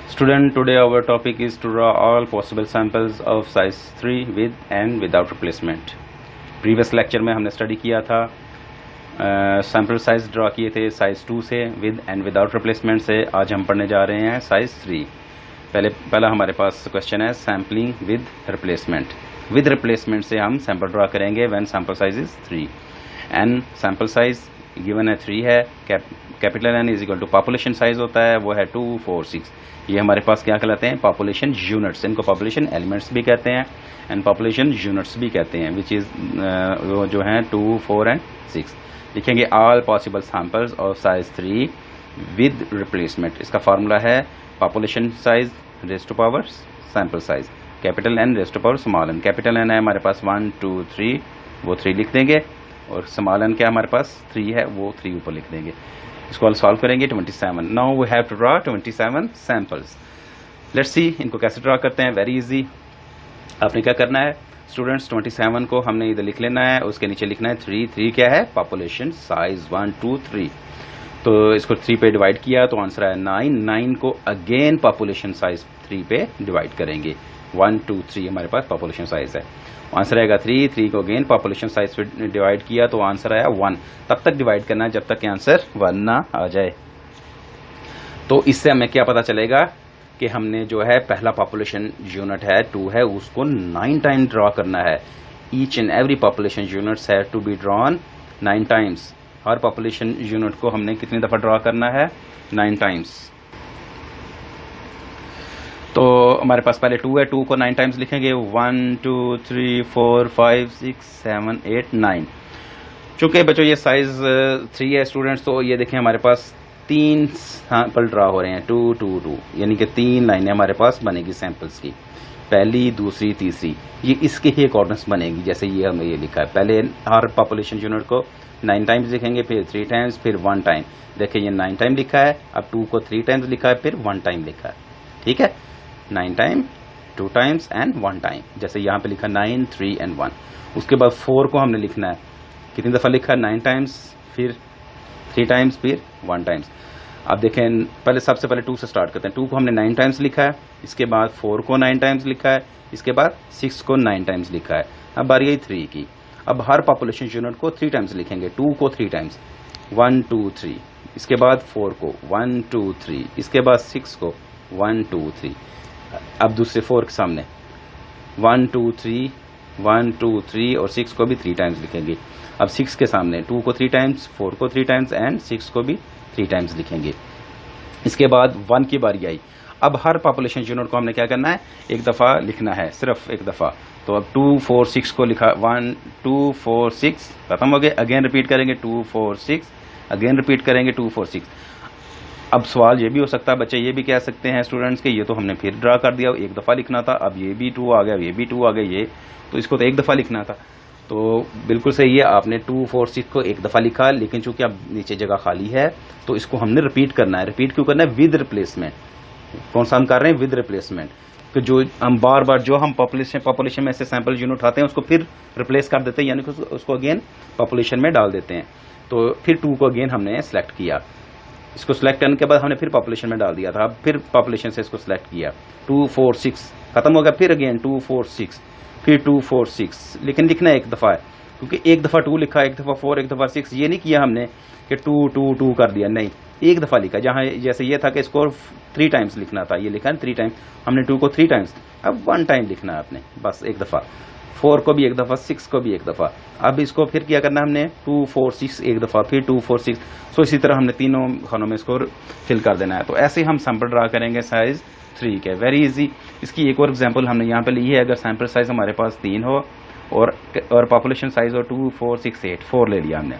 Student, today our topic is to draw all possible samples of size 3 with and without replacement. Previous lecture में हमने study किया था, sample size draw किए थे size 2 से with and without replacement से. आज हम पढ़ने जा रहे हैं साइज 3. पहला हमारे पास क्वेश्चन है sampling with replacement. With replacement से हम सैंपल ड्रा करेंगे when sample size is 3 and sample size given है 3 है. Capital N is equal to population size होता है, वो है 2, 4, 6. ये हमारे पास क्या कहलाते हैं? Population units. इनको पॉपुलेशन एलिमेंट्स भी कहते हैं एंड पॉपुलेशन यूनिट्स भी कहते हैं, विच इज वो जो हैं 2, 4 एंड 6. लिखेंगे all possible samples of size 3 with replacement. इसका फार्मूला है population size raise to power sample size, capital N raise to power small N. Capital N है हमारे पास 1, 2, 3, वो 3 लिख देंगे, और स्मॉल एन क्या हमारे पास 3 है, वो 3 ऊपर लिख देंगे. इसको सॉल्व करेंगे 27. Now we have to draw 27 samples. Let's see इनको कैसे ड्रा करते हैं. Very easy. आपने क्या करना है स्टूडेंट्स, 27 को हमने इधर लिख लेना है, उसके नीचे लिखना है 3. 3 क्या है? Population size 1, 2, 3. तो इसको 3 पे डिवाइड किया तो आंसर है 9. 9 को अगेन पॉपुलेशन साइज 3 पे डिवाइड करेंगे. 1, 2, 3 हमारे पास पॉपुलेशन साइज है. आंसर आएगा 3. 3 को अगेन पॉपुलेशन साइज पे डिवाइड किया तो आंसर आया 1. तब तक डिवाइड करना है जब तक कि आंसर 1 ना आ जाए. तो इससे हमें क्या पता चलेगा कि हमने जो है पहला पॉपुलेशन यूनिट है 2 है, उसको 9 टाइम ड्रॉ करना है. Each and every population units है टू बी ड्रॉन 9 टाइम्स. हर पॉपुलेशन यूनिट को हमने कितनी दफा ड्रॉ करना है? 9 टाइम्स. तो हमारे पास पहले 2 है, 2 को 9 टाइम्स लिखेंगे. 1, 2, 3, 4, 5, 6, 7, 8, 9. चूंकि बच्चों ये साइज 3 है स्टूडेंट्स, तो ये देखें हमारे पास 3 सैंपल ड्रा हो रहे हैं. 2, 2, 2, यानी कि 3 लाइनें हमारे पास बनेगी सैंपल्स की. पहली, दूसरी, तीसरी, ये इसके ही अकॉर्डेंस बनेगी. जैसे ये हमें ये लिखा है, पहले हर पॉपुलेशन यूनिट को 9 टाइम्स लिखेंगे, फिर 3 टाइम्स, फिर 1 टाइम. देखिए ये 9 टाइम लिखा है, अब 2 को 3 टाइम्स लिखा है, फिर 1 टाइम लिखा है. ठीक है, 9 टाइम, 2 टाइम्स एंड 1 टाइम. जैसे यहाँ पे लिखा 9, 3 एंड 1. उसके बाद 4 को हमने लिखना है. कितनी दफ़ा लिखा है? 9 टाइम्स, फिर 3 टाइम्स, फिर 1 टाइम्स. अब देखें सबसे पहले 2 से स्टार्ट करते हैं. 2 को हमने 9 टाइम्स लिखा है, इसके बाद 4 को 9 टाइम्स लिखा है, इसके बाद 6 को 9 टाइम्स लिखा है. अब बारी आई 3 की. अब हर पॉपुलेशन यूनिट को 3 टाइम्स लिखेंगे. 2 को 3 टाइम्स, 1, 2, 3. इसके बाद 4 को 1, 2, 3. इसके बाद 6 को 1, 2, 3. अब दूसरे 4 के सामने 1, 2, 3, 1, 2, 3 और 6 को भी 3 टाइम्स लिखेंगे. अब 6 के सामने 2 को 3 टाइम्स, 4 को 3 टाइम्स एंड 6 को भी 3 टाइम्स लिखेंगे. इसके बाद 1 की बारी आई. अब हर पॉपुलेशन यूनिट को हमने क्या करना है? एक दफ़ा लिखना है, सिर्फ एक दफ़ा. तो अब 2, 4, 6 को लिखा, 1, 2, 4, 6 खत्म हो गए. अगेन रिपीट करेंगे 2, 4, 6. अगेन रिपीट करेंगे 2, 4, 6. अब सवाल ये भी हो सकता है, बच्चे ये भी कह सकते हैं स्टूडेंट्स के ये तो हमने फिर ड्रा कर दिया, एक दफ़ा लिखना था, अब ये भी 2 आ गया, ये भी 2 आ गया, ये तो इसको तो एक दफ़ा लिखना था. तो बिल्कुल सही है, आपने 2, 4, 6 को एक दफ़ा लिखा, लेकिन चूंकि अब नीचे जगह खाली है तो इसको हमने रिपीट करना है. रिपीट क्यों करना है? With replacement. कौन सा हम कर रहे हैं? With replacement. तो जो हम बार बार जो हम पॉपुलेशन में से सैंपल यूनिट उठाते हैं उसको फिर रिप्लेस कर देते हैं, यानी कि उसको अगेन पॉपुलेशन में डाल देते हैं. तो फिर 2 को अगेन हमने सेलेक्ट किया, इसको सिलेक्ट करने के बाद हमने फिर पॉपुलेशन में डाल दिया था. अब फिर पॉपुलेशन से इसको सिलेक्ट किया. 2, 4, 6 खत्म हो गया, फिर अगेन 2, 4, 6, फिर 2, 4, 6. लेकिन लिखना एक दफ़ा है, क्योंकि एक दफ़ा 2 लिखा, एक दफ़ा 4, एक दफ़ा 6. ये नहीं किया हमने कि 2, 2, 2 कर दिया, नहीं, एक दफ़ा लिखा. जहाँ जैसे ये था कि इसको 3 टाइम्स लिखना था, ये लिखा है 3 टाइम्स, हमने 2 को 3 टाइम्स, अब 1 टाइम लिखना है आपने, बस एक दफ़ा. 4 को भी एक दफ़ा, 6 को भी एक दफ़ा. अब इसको फिर क्या करना है हमने? 2, 4, 6 एक दफ़ा, फिर 2, 4, 6. सो इसी तरह हमने तीनों खानों में इसको फिल कर देना है. तो ऐसे हम सैंपल ड्रा करेंगे साइज 3 के. Very easy. इसकी एक और एग्जांपल हमने यहाँ पे ली है. अगर सैंपल साइज हमारे पास 3 हो और पॉपुलेशन साइज हो 2, 4, 6, 8, 4 ले लिया हमने.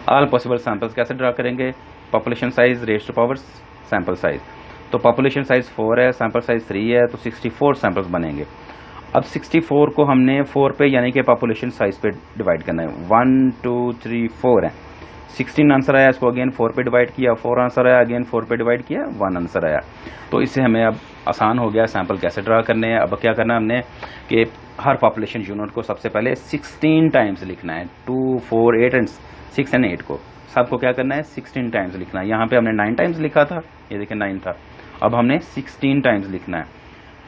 ऑल पॉसिबल सैंपल्स कैसे ड्रा करेंगे? Population size raise to power sample size. तो पॉपुलेशन साइज 4 है, सैंपल साइज 3 है, तो 64 सैंपल्स बनेंगे. अब 64 को हमने 4 पे यानी कि पॉपुलेशन साइज पे डिवाइड करना है. 1, 2, 3, 4 है. 16 आंसर आया, इसको अगेन 4 पे डिवाइड किया, 4 आंसर आया, अगेन 4 पे डिवाइड किया, 1 आंसर आया. तो इससे हमें अब आसान हो गया सैंपल कैसे ड्रा करने हैं. अब क्या करना है हमने कि हर पॉपुलेशन यूनिट को सबसे पहले 16 टाइम्स लिखना है. 2, 4, 8 एंड 6 एंड 8 को सबको क्या करना है? 16 टाइम्स लिखना है. यहाँ पे हमने 9 टाइम्स लिखा था, ये देखिए 9 था. अब हमने 16 टाइम्स लिखना है,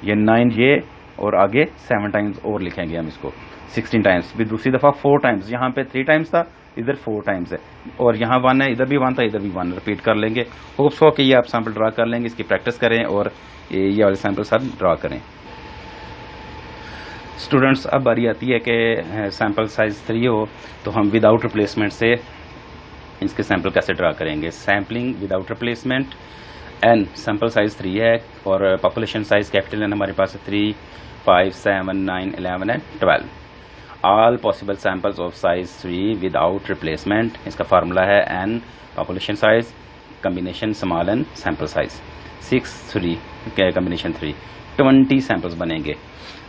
ये 9 ये और आगे 7 टाइम्स और लिखेंगे हम इसको 16 टाइम्स। फिर दूसरी दफ़ा 4 टाइम्स, यहाँ पे 3 टाइम्स था, इधर 4 टाइम्स है, और यहाँ 1 है, इधर भी 1 था, इधर भी 1, रिपीट कर लेंगे। होप्स हो कि ये आप सैम्पल ड्रा कर लेंगे, इसकी प्रैक्टिस करें और ये वाले सैम्पल सब ड्रा करें। स्टूडेंट्स, अब बारी आती है कि सैम्पल साइज 3 हो तो हम विदाउट रिप्लेसमेंट से इसके सैम्पल कैसे ड्रा करेंगे। Sampling without replacement, N sample size 3 है और पॉपुलेशन साइज कैपिटल एन हमारे पास है 3, 5, 7, 9, 11 and 12। All possible samples of size 3 without replacement, इसका फार्मूला है N population size combination small N sample size. 6 3 क्या कम्बिनेशन 3, 20 सैम्पल्स बनेंगे।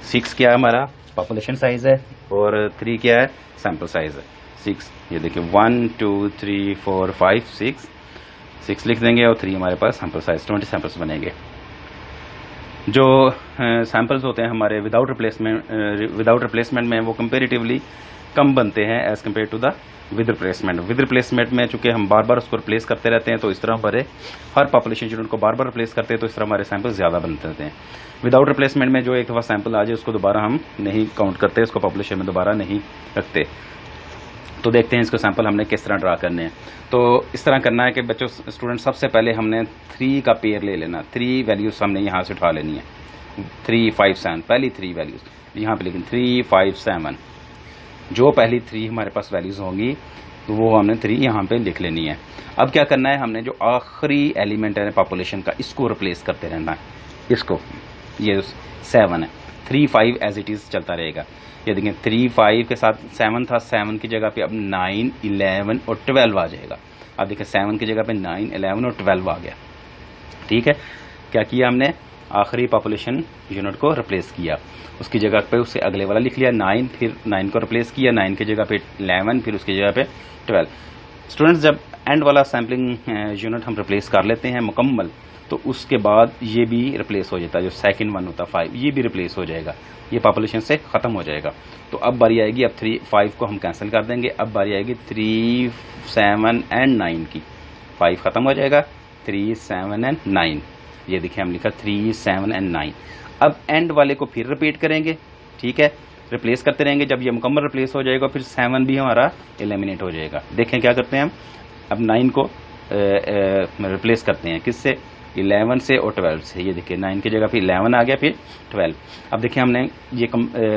6 क्या हमारा पॉपुलेशन साइज है और 3 क्या है सैम्पल साइज है। 6 ये देखिए 1 2 3 4 5 6 लिख देंगे और 3 हमारे पास सैम्पल साइज, 20 सैम्पल्स बनेंगे। जो सैम्पल्स होते हैं हमारे विदाउट रिप्लेसमेंट में वो कंपेरेटिवली कम बनते हैं as compare to the with replacement. With replacement में चूंकि हम बार बार उसको रिप्लेस करते रहते हैं तो इस तरह हमारे हर पॉपुलेशन यूनिट को बार बार रिप्लेस करते हैं तो इस तरह हमारे सैंपल ज़्यादा बनते रहते हैं। विदाउट रिप्लेसमेंट में जो एक दफ़ा सैंपल आ जाए उसको दोबारा हम नहीं काउंट करते, उसको पॉपुलेशन में दोबारा नहीं रखते। तो देखते हैं इसको सैंपल हमने किस तरह ड्रा करने हैं। तो इस तरह करना है कि बच्चों स्टूडेंट सबसे पहले हमने 3 का पेयर ले लेना, 3 वैल्यूज़ हमने यहाँ से उठा लेनी है, 3 5 7, पहली 3 वैल्यूज़ यहाँ पे लेकिन 3 5 7, जो पहली 3 हमारे पास वैल्यूज़ होंगी तो वो हमने 3 यहाँ पे लिख लेनी है। अब क्या करना है, हमने जो आखिरी एलिमेंट है पॉपुलेशन का इसको रिप्लेस करते रहना है, इसको, ये 7 है, 3 5 एज इट इज़ चलता रहेगा। ये देखें 3 5 के साथ 7 था, 7 की जगह पे अब 9 11 और 12 आ जाएगा। अब देखें 7 की जगह पे 9 11 और 12 आ गया। ठीक है, क्या किया हमने, आखिरी पॉपुलेशन यूनिट को रिप्लेस किया, उसकी जगह पे उससे अगले वाला लिख लिया 9, फिर 9 को रिप्लेस किया, 9 की जगह पे 11, फिर उसकी जगह पे 12। स्टूडेंट्स, जब एंड वाला सैम्पलिंग यूनिट हम रिप्लेस कर लेते हैं मुकम्मल तो उसके बाद ये भी रिप्लेस हो जाता है, जो सेकंड वन होता है 5, ये भी रिप्लेस हो जाएगा, ये पॉपुलेशन से ख़त्म हो जाएगा। तो अब बारी आएगी, अब 3 5 को हम कैंसिल कर देंगे, अब बारी आएगी 3 7 एंड 9 की, 5 ख़त्म हो जाएगा, 3 7 एंड 9, ये देखिए हम लिखा 3 7 एंड 9। अब एंड वाले को फिर रिपीट करेंगे, ठीक है, रिप्लेस करते रहेंगे, जब ये मुकम्मल रिप्लेस हो जाएगा फिर 7 भी हमारा एलिमिनेट हो जाएगा। देखें क्या करते हैं हम, अब 9 को रिप्लेस करते हैं किससे, 11 से और 12 से। ये देखिए 9 की जगह फिर 11 आ गया, फिर 12। अब देखिए हमने ये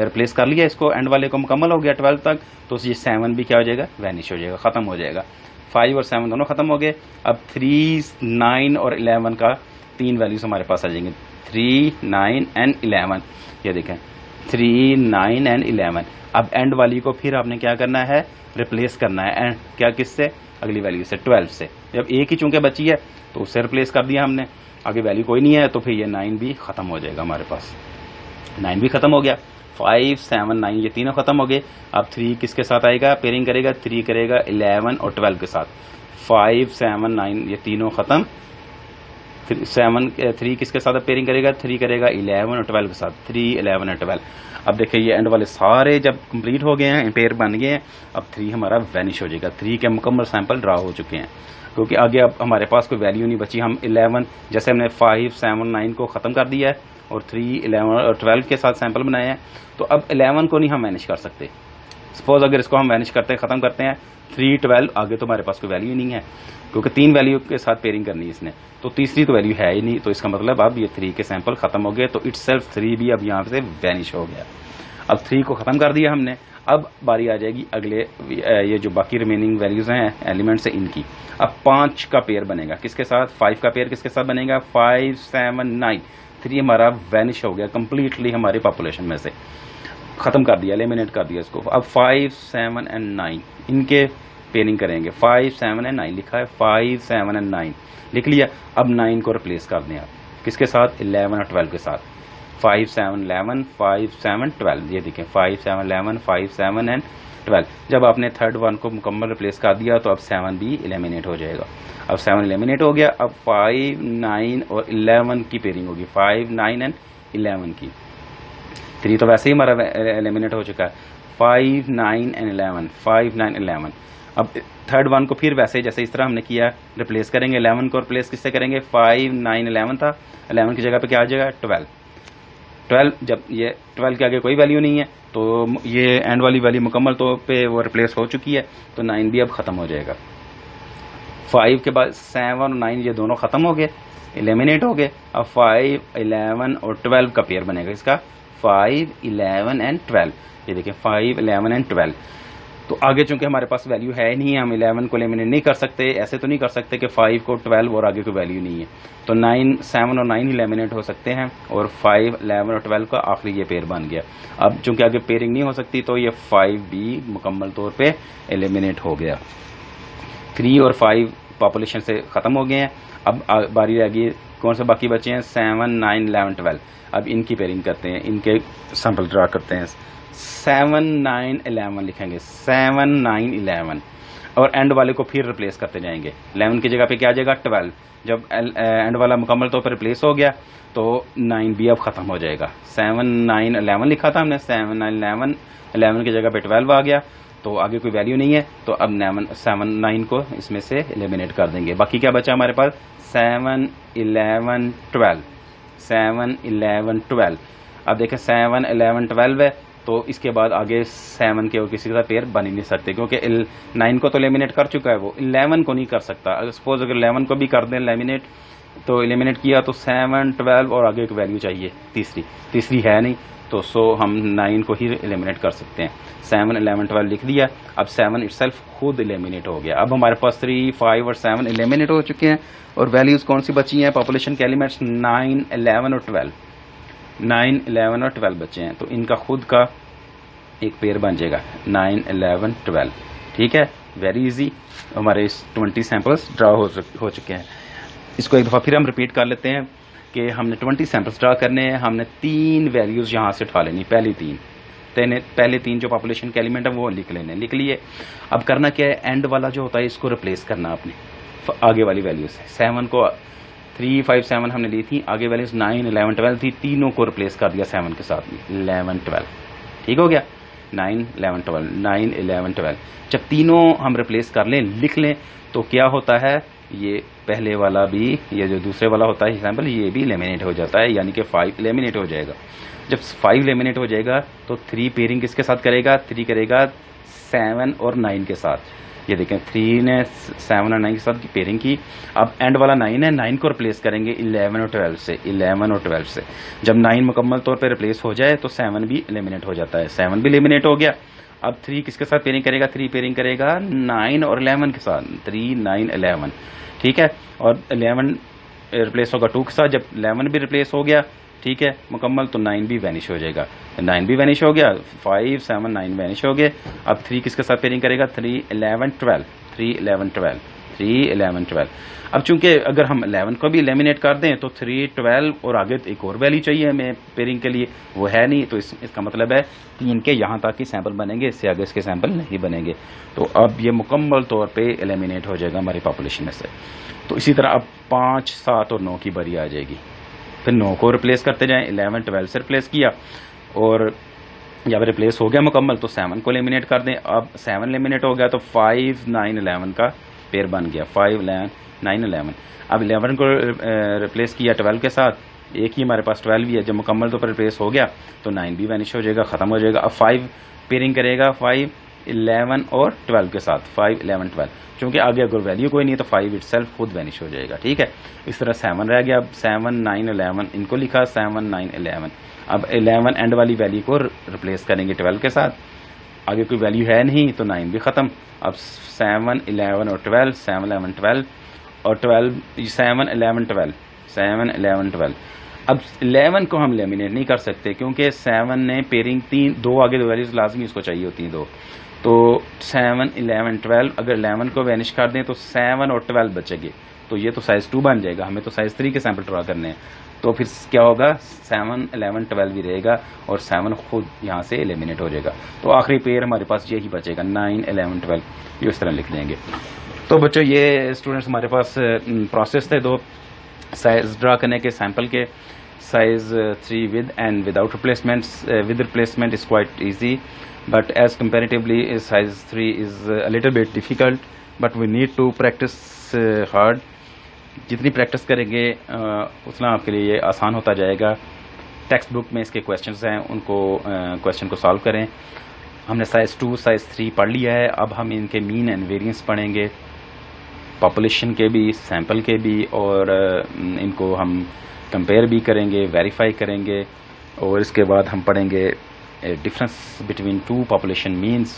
रिप्लेस कर लिया, इसको एंड वाले को मुकम्मल हो गया 12 तक, तो ये 7 भी क्या हो जाएगा, वैनिश हो जाएगा, ख़त्म हो जाएगा। 5 और 7 दोनों ख़त्म हो गए। अब 3 9 और 11 का 3 वैल्यूज़ हमारे पास आ जाएंगे, 3 9 एंड 11। ये देखें 3 9 एंड 11। अब एंड वाली को फिर आपने क्या करना है, रिप्लेस करना है, एंड क्या किससे, अगली वैल्यू से 12 से। जब एक ही चूंकि बची है तो उससे रिप्लेस कर दिया हमने, आगे वैल्यू कोई नहीं है तो फिर ये 9 भी ख़त्म हो जाएगा हमारे पास, 9 भी ख़त्म हो गया। 5 7 9 ये तीनों ख़त्म हो गए। अब 3 किसके साथ आएगा, पेयरिंग करेगा, 3 करेगा 11 और 12 के साथ, 5 7 9 ये तीनों ख़त्म। 3 किसके साथ पेयरिंग करेगा, 3 करेगा 11 और 12 के साथ, 3 11 और 12। अब देखिए ये एंड वाले सारे जब कंप्लीट हो गए हैं, पेयर बन गए हैं, अब 3 हमारा वैनिश हो जाएगा, 3 के मुकम्मल सैंपल ड्रा हो चुके हैं, क्योंकि आगे अब हमारे पास कोई वैल्यू नहीं बची। हम 11 जैसे हमने 5 7 9 को ख़त्म कर दिया है और 3 11 और 12 के साथ सैंपल बनाए हैं, तो अब 11 को नहीं हम मैनेज कर सकते। सपोज अगर इसको हम मैनेज करते हैं, ख़त्म करते हैं 3 12, आगे तो हमारे पास कोई वैल्यू नहीं है, क्योंकि 3 वैल्यू के साथ पेयरिंग करनी है इसने, तो तीसरी तो वैल्यू है ही नहीं, तो इसका मतलब अब ये 3 के सैंपल ख़त्म हो गए, तो इटसेल्फ 3 भी अब यहाँ से वैनिश हो गया। अब 3 को ख़त्म कर दिया हमने, अब बारी आ जाएगी अगले ये जो बाकी रिमेनिंग वैल्यूज़ हैं एलिमेंट्स हैं इनकी। अब 5 का पेयर बनेगा किसके साथ, 5 का पेयर किसके साथ बनेगा, 5 7 9। 3 हमारा वैनिश हो गया कम्प्लीटली हमारी पॉपुलेशन में से, ख़त्म कर दिया, एलिमिनेट कर दिया इसको। अब 5 7 एंड 9 इनके पेयरिंग करेंगे, 5 7 एंड 9 लिखा है, 5 7 एंड 9 लिख लिया। अब 9 को रिप्लेस कर दें आप किसके साथ, 11 और 12 के साथ, 5 7 11 5 7 12। ये देखें 5 7 11 5 7 एंड 12। जब आपने थर्ड वन को मुकम्मल रिप्लेस कर दिया तो अब 7 भी एलिमिनेट हो जाएगा। अब 7 एलिमिनेट हो गया, अब 5 9 और 11 की पेयरिंग होगी, 5 9 एंड 11 की। 3 तो वैसे ही हमारा एलिमिनेट हो चुका है, 5 9 एंड 11 5 9 11। अब थर्ड वन को फिर वैसे जैसे इस तरह हमने किया रिप्लेस करेंगे। 11 को रिप्लेस किससे करेंगे? 5 9 11 था, 11 की जगह पे क्या आ जाएगा? 12। 12 जब ये 12 के आगे कोई वैल्यू नहीं है तो ये एंड वाली वैल्यू मुकम्मल तौर पे वो रिप्लेस हो चुकी है, तो 9 भी अब ख़त्म हो जाएगा। 5 के बाद 7 और 9 ये दोनों ख़त्म हो गए, एलिमिनेट हो गए। अब 5 11 और 12 का पेयर बनेगा इसका, 5 11 एंड 12। ये देखिए 5 11 एंड 12। तो आगे चूंकि हमारे पास वैल्यू है नहीं, हम 11 को एलिमिनेट नहीं कर सकते। ऐसे तो नहीं कर सकते कि 5 को 12 और आगे कोई वैल्यू नहीं है, तो 9 7 और 9 एलिमिनेट हो सकते हैं और 5 11 और 12 का आखिरी ये पेयर बन गया। अब चूंकि आगे पेयरिंग नहीं हो सकती तो ये 5 भी मुकम्मल तौर पे एलिमिनेट हो गया। 3 और 5 पॉपुलेशन से ख़त्म हो गए हैं। अब बारी रह गई कौन से बाकी बचे हैं? 7 9 11 12। अब इनकी पेयरिंग करते हैं, इनके सैंपल ड्रा करते हैं। 7 9 11 लिखेंगे, 7 9 11 और एंड वाले को फिर रिप्लेस करते जाएंगे। 11 की जगह पे क्या आ जाएगा? 12। जब एंड वाला मुकम्मल तौर पर रिप्लेस हो गया तो 9 भी अब ख़त्म हो जाएगा। 7 9 11 लिखा था हमने, 7 9 11, 11 की जगह पे 12 आ गया, तो आगे कोई वैल्यू नहीं है, तो अब 7 9 को इसमें से एलिमिनेट कर देंगे। बाकी क्या बचा हमारे पास? 7 11 12, 7 11 12। अब देखें 7 11 12 है, तो इसके बाद आगे 7 के और किसी का पेयर बन ही नहीं सकते, क्योंकि 9 को तो एलिमिनेट कर चुका है, वो 11 को नहीं कर सकता। अगर सपोज अगर 11 को भी कर दें एलिमिनेट, तो एलिमिनेट किया तो 7 12 और आगे एक वैल्यू चाहिए तीसरी है नहीं, तो सो हम 9 को ही एलिमिनेट कर सकते हैं। 7 11 12 लिख दिया। अब 7 इटसेल्फ खुद एलिमिनेट हो गया। अब हमारे पास 3 5 और 7 एलिमिनेट हो चुके हैं और वैल्यूज़ कौन सी बची हैं? पॉपुलेशन के एलिमेंट्स 9 11 और 12, 9 11 और 12 बचे हैं, तो इनका खुद का एक पेयर बन जाएगा 9 11 12। ठीक है, वेरी इजी। हमारे 20 सैंपल्स ड्रा हो चुके हैं। इसको एक दफ़ा फिर हम रिपीट कर लेते हैं कि हमने 20 सैंपल्स ड्रा करने हैं। हमने 3 वैल्यूज़ यहाँ से उठा लेनी, पहले तीन जो पॉपुलेशन के एलिमेंट है वो लिख लेने, लिख लिए। अब करना क्या है? एंड वाला जो होता है इसको रिप्लेस करना अपने आगे वाली वैल्यू से। 7 को 3 5 7 हमने ली थी, आगे वैल्यूज 9 11 12 थी, तीनों को रिप्लेस कर दिया 7 के साथ में, 11 12। ठीक हो गया, 9 11 12, 9 11 12। जब तीनों हम रिप्लेस कर लें, लिख लें, तो क्या होता है? ये पहले वाला भी, ये जो दूसरे वाला होता है एग्जाम्पल, ये भी एलिमिनेट हो जाता है, यानी कि 5 एलिमिनेट हो जाएगा। जब 5 एलिमिनेट हो जाएगा तो 3 पेयरिंग किसके साथ करेगा? 3 करेगा 7 और 9 के साथ। ये देखें 3 ने 7 और 9 के साथ की पेयरिंग की। अब एंड वाला 9 है, 9 को रिप्लेस करेंगे 11 और 12 से, 11 और 12 से। जब 9 मुकम्मल तौर पे रिप्लेस हो जाए तो 7 भी एलिमिनेट हो जाता है, 7 भी एलिमिनेट हो गया। अब 3 किसके साथ पेयरिंग करेगा? 3 पेयरिंग करेगा 9 और 11 के साथ, 3 9 11। ठीक है, और 11 रिप्लेस होगा 2 के साथ। जब 11 भी रिप्लेस हो गया, ठीक है, मुकम्मल, तो 9 भी वैनिश हो जाएगा। 9 भी वैनिश हो गया, 5 7 9 वैनिश हो गए। अब 3 किसके साथ पेयरिंग करेगा? 3 11 12, 3 11 12, 3 11 12। अब चूंकि अगर हम 11 को भी एलिमिनेट कर दें तो 3 12 और आगे एक और वैल्यू चाहिए हमें पेयरिंग के लिए, वो है नहीं, तो इसका मतलब है 3 के यहाँ तक ही सैंपल बनेंगे, इससे आगे इसके सैंपल नहीं बनेंगे। तो अब ये मुकम्मल तौर पे एलिमिनेट हो जाएगा हमारी पॉपुलेशन में से। तो इसी तरह अब 5 7 और 9 की बारी आ जाएगी, फिर 9 को रिप्लेस करते जाएं, 11 12 से रिप्लेस किया और जब रिप्लेस हो गया मुकम्मल तो 7 को एलिमिनेट कर दें। अब 7 एलिमिनेट हो गया तो 5 9 11 का पेयर बन गया, 5 9 11। अब 11 को रिप्लेस किया 12 के साथ, एक ही हमारे पास 12 भी है। जब मुकम्मल तो पर रिप्लेस हो गया तो 9 भी वैनिश हो जाएगा, ख़त्म हो जाएगा। अब 5 पेयरिंग करेगा 5 11 और 12 के साथ, 5 11 12। क्योंकि आगे अगर वैल्यू कोई नहीं तो 5 इटसेल्फ खुद वैनिश हो जाएगा। ठीक है, इस तरह 7 रह गया। अब 7 9 11 इनको लिखा, 7 9 11। अब 11 एंड वाली वैल्यू को रिप्लेस करेंगे 12 के साथ, आगे कोई वैल्यू है नहीं तो 9 भी ख़त्म। अब 7 11 और 12, 7 11 12 और 12 7 11 12, 7 11 12। अब 11 को हम एलिमिनेट नहीं कर सकते क्योंकि 7 ने पेयरिंग 2 आगे दो वैल्यूज लाजमी उसको चाहिए होती हैं 2, तो 7 11 12। अगर 11 को वैनिश कर दें तो 7 और 12 बचेंगे, तो ये तो साइज़ 2 बन जाएगा। हमें तो साइज़ 3 के सैंपल ड्रा करने हैं, तो फिर क्या होगा? 7 11 12 भी रहेगा और 7 खुद यहाँ से एलिमिनेट हो जाएगा। तो आखिरी पेयर हमारे पास यही बचेगा, 9 11 12। ये इस तरह लिख देंगे। तो बच्चों ये स्टूडेंट्स हमारे पास प्रोसेस थे 2 साइज ड्रा करने के सैंपल के। Size 3 with and without replacements. With replacement is quite easy, but as comparatively size 3 is a little bit difficult, but we need to practice hard. जितनी प्रैक्टिस करेंगे उतना आपके लिए ये आसान होता जाएगा. टेक्स्ट बुक में इसके क्वेश्चंस हैं, उनको क्वेश्चन को सॉल्व करें. हमने साइज़ 2 साइज़ 3 पढ़ लिया है. अब हम इनके मीन एंड वेरिएंस पढ़ेंगे, पॉपुलेशन के भी, सैंपल के भी, और इनको हम कंपेयर भी करेंगे, वेरीफाई करेंगे. और इसके बाद हम पढ़ेंगे difference between two population means.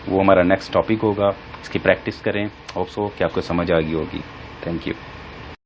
वो हमारा नेक्स्ट टॉपिक होगा. इसकी प्रैक्टिस करें. होप सो कि आपको समझ आ गई होगी. Thank you.